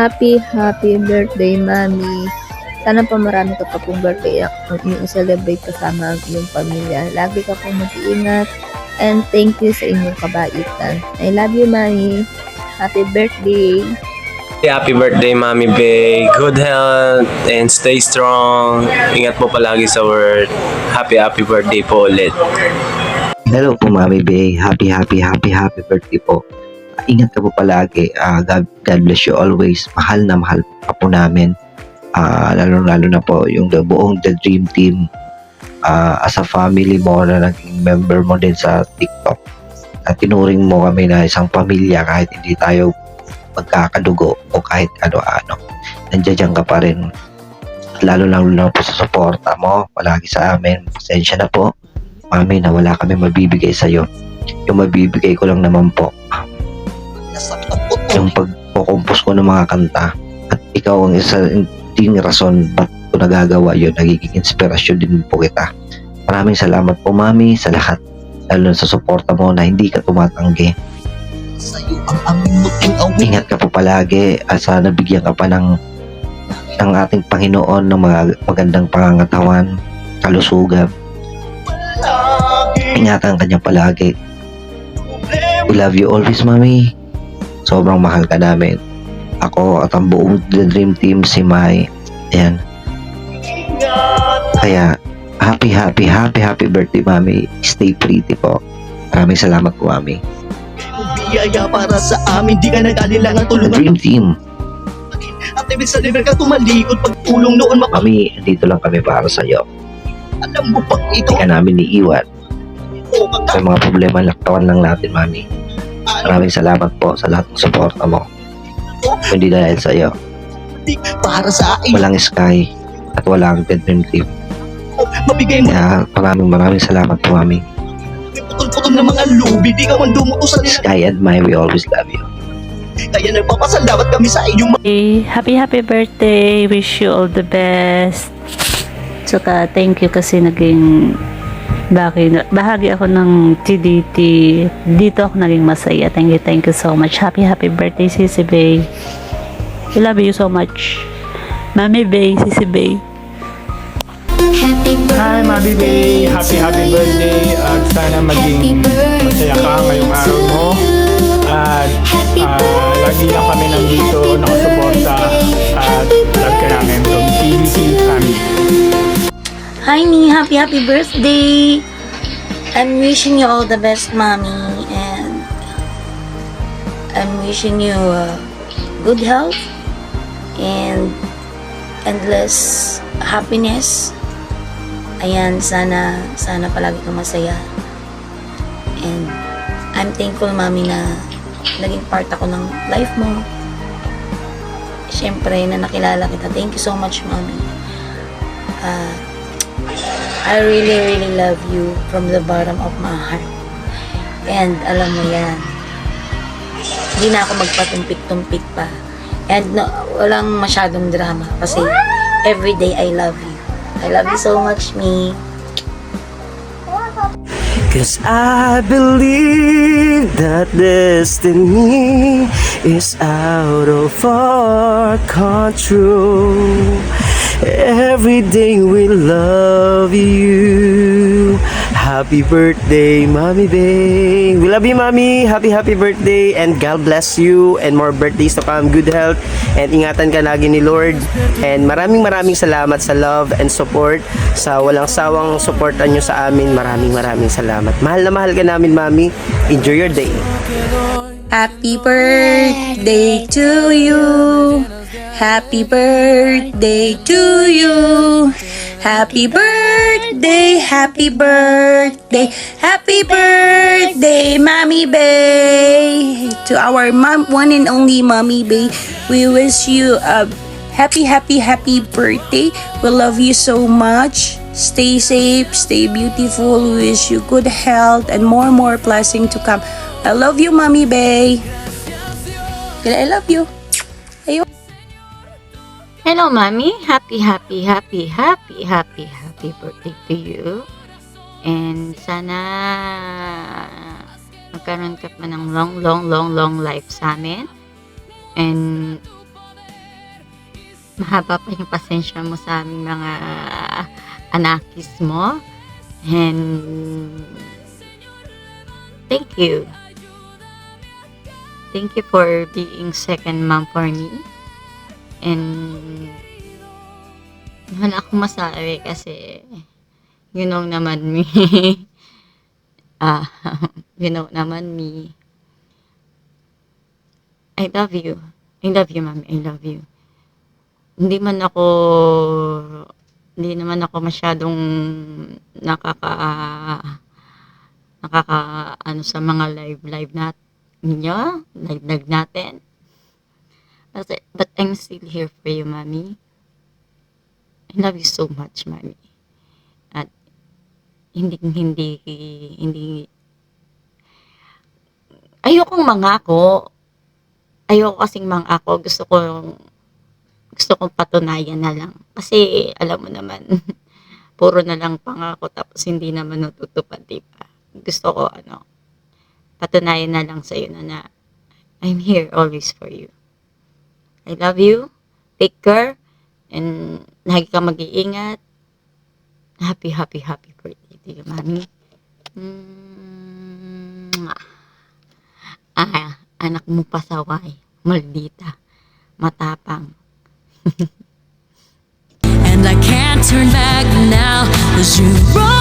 happy birthday, Mami. Sana pa marami ka pa pong birthday ang i-celebrate kasama ang iyong pamilya. Lagi ka pong mag-iingat and thank you sa inyong kabaitan. I love you, Mami. Happy birthday. Happy birthday, Mami Bay. Good health and stay strong. Ingat po palagi sa work. Happy birthday po ulit. Hello po, Mami Bay. Happy birthday po. Ingat ka po palagi. God bless you always. Mahal na mahal pa po namin. Lalo na po yung buong The Dream Team. As a family mo na naging member mo din sa TikTok. Tinuring mo kami na isang pamilya kahit hindi tayo magkakadugo o kahit ano-ano. Nandiyan ka pa rin. Lalo na po sa suporta mo palagi sa amin. Pasensya na po, Mami, na wala kami mabibigay sa'yo. Yung mabibigay ko lang naman po yung pagkukumpos ko ng mga kanta. At ikaw ang isang rason ba't ko nagagawa yun. Nagiging inspirasyon din po kita. Maraming salamat po, Mami, sa lahat. Lalo sa suporta mo na hindi ka tumatanggi. Ingat ka po palagi at sana bigyan ka pa ng ating Panginoon ng mga magandang pangangatawan, kalusugan. Ingatan ka niya palagi. We love you always, Mami. Sobrang mahal ka namin. Ako at ang buong The Dream Team, si Mai. Ayan. Kaya, happy birthday, Mami. Stay pretty po. Maraming salamat po, Mami. Biyaya para sa amin, di ka nag-alilangan The tulungan. Dream Team. At ibig sa liver ka tumalikod, pagtulong noon Mami, dito lang kami para sa iyo. alam mo pag Hindi ikaw ka namin iiwan. o Sa mga problema, laktawan lang natin, Mami. Maraming salamat po sa lahat ng suporta mo. Hindi dahil sa iyo. para sa akin, Walang Sky at walang The Dream Team. mabigay mo Kaya maraming salamat po, Mami. putol-putol ng mga lubi, di ka man dumuto sa nila. Sky and Mai, we always love you. Kaya nagpapasalamat kami sa inyong Happy birthday. Wish you all the best. Tsaka thank you kasi naging bahagi ako ng TDT. Dito ako naging masaya. Thank you so much. Happy birthday, Sisi Bay. I love you so much. Mami Bay, Sisi Bay. Hi, Mami Bay! Happy birthday! At sana maging masaya ka ngayong araw mo. At lagi lang kami nandito, nakasuporta. At love ka namin from TBC Family. Hi, Mi. Happy birthday. I'm wishing you all the best, Mommy. And I'm wishing you good health and endless happiness. Ayan, sana palagi kang masaya. And I'm thankful, Mommy, na naging part ako ng life mo. Siyempre, na nakilala kita. Thank you so much, Mommy. I really love you from the bottom of my heart. And alam mo yan, hindi na ako magpatumpik-tumpik pa. And walang masyadong drama kasi everyday I love you. I love you so much, me. 'Cause I believe that destiny is out of our control. Every day we love you. Happy birthday, Mommy Bay. We love you, Mommy. Happy birthday and God bless you and more birthdays to come. Good health and ingatan ka lagi ni Lord. And maraming salamat sa love and support. Sa walang sawang supportan nyo sa amin. Maraming salamat. Mahal na mahal ka namin, Mommy. Enjoy your day. Happy birthday to you. Happy birthday to you. Happy birthday, happy birthday, happy birthday, Mommy Bay. To our one and only Mommy Bay, we wish you a happy birthday. We love you so much. Stay safe, stay beautiful. We wish you good health and more blessing to come. I love you, Mommy Bay. I love you. Ayun. Hello, Mommy. Happy birthday to you. And sana magkaroon ka pa ng long life sa amin. And mahaba pa yung pasensya mo sa aming mga anakis mo. And thank you. Thank you for being second mom for me. And wala akong masabi kasi you know naman me. You know naman me. I love you. I love you, Mami. I love you. Hindi naman ako masyadong nakaka ano sa mga live natin. But I'm still here for you, Mami. I love you so much, Mami. At hindi ayokong mangako. Ayoko kasing mangako. Gusto kong patunayan na lang. Kasi alam mo naman, puro na lang pangako tapos hindi naman natutupad, diba? Gusto ko patunayan na lang sa'yo na I'm here always for you. I love you. Take care. And lagi kang mag-iingat. Happy birthday to you, Mami. Anak mo pasaway. Maldita. Matapang. And I can't turn back now, 'cause you brought